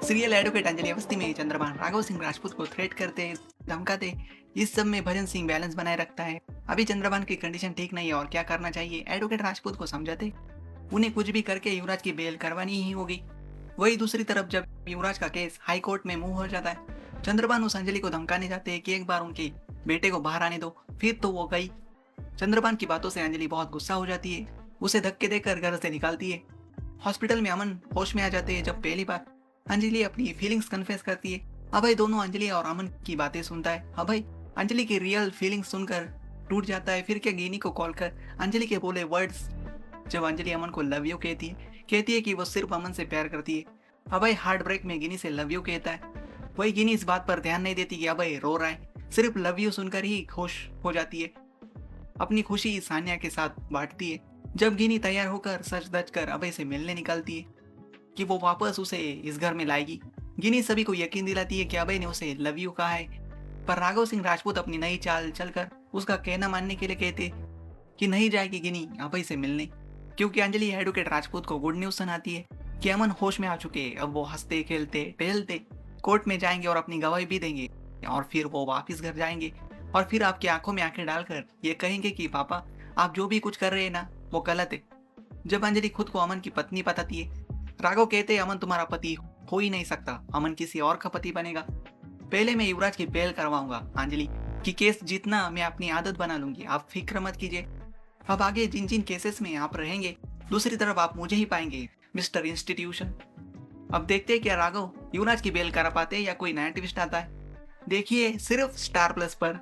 Serial advocate Anjali Awasthi में चंद्रभान राघव सिंह राजपूत को threat करते, धमकाते, इस सब में भजन सिंह बैलेंस बनाए रखता है। अभी चंद्रभान की कंडीशन ठीक नहीं है और क्या करना चाहिए, एडवोकेट राजपूत को समझाते उन्हें कुछ भी करके युवराज की बेल करवानी ही होगी। वही दूसरी तरफ जब युवराज का केस हाई कोर्ट में मूव हो जाता है, चंद्रभान उस अंजलि को धमकाने जाते हैं कि एक बार उनके बेटे को बाहर आने दो, फिर तो वो गई। चंद्रभान की बातों से अंजलि बहुत गुस्सा हो जाती है, उसे धक्के देकर घर से निकालती है। हॉस्पिटल में अमन होश में आ जाते हैं जब पहली बार अंजलि अपनी फीलिंग्स कन्फेस करती है। अभय दोनों अंजलि और अमन की बातें सुनता है। अभय अंजलि की रियल फीलिंग्स सुनकर टूट जाता है। फिर क्या गिनी को कॉल कर अंजलि के बोले वर्ड्स, जब अंजलि अमन को लव यू कहती है कि वो सिर्फ अमन से प्यार करती है। अभय हार्ट ब्रेक में गिनी से लव यू कहता है। वही गिनी इस बात पर ध्यान नहीं देती कि अभय रो रहा है, सिर्फ लव यू सुनकर ही खुश हो जाती है। अपनी खुशी सानिया के साथ बांटती है। जब गिनी तैयार होकर सच धज कर अभय से मिलने निकलती है कि वो वापस उसे इस घर में लाएगी, गिनी सभी को यकीन दिलाती है कि अभय ने उसे लव यू कहा है। पर राघव सिंह राजपूत अपनी नई चाल चलकर उसका कहना मानने के लिए कहते कि नहीं जाएगी गिनी अभय से मिलने, क्योंकि अंजलि एडवोकेट राजपूत को गुड न्यूज सुनाती है कि अमन होश में आ चुके हैं। अब वो हंसते खेलते टहलते कोर्ट में जाएंगे और अपनी गवाही भी देंगे और फिर वो वापिस घर जाएंगे और फिर आपकी आंखों में आंखें डालकर ये कहेंगे कि पापा आप जो भी कुछ कर रहे हैं ना वो गलत है। जब अंजलि खुद को अमन की पत्नी बताती है, राघव कहते हैं अमन तुम्हारा पति हो ही नहीं सकता, अमन किसी और का पति बनेगा। पहले मैं युवराज की बेल करवाऊंगा अंजलि कि केस जीतना मैं अपनी आदत बना लूंगी, आप फिक्र मत कीजिए। अब आगे जिन जिन केसेस में आप रहेंगे दूसरी तरफ आप मुझे ही पाएंगे मिस्टर इंस्टीट्यूशन। अब देखते हैं क्या राघव युवराज की बेल करा पाते हैं या कोई नया ट्विस्ट आता है। देखिए सिर्फ स्टार प्लस पर।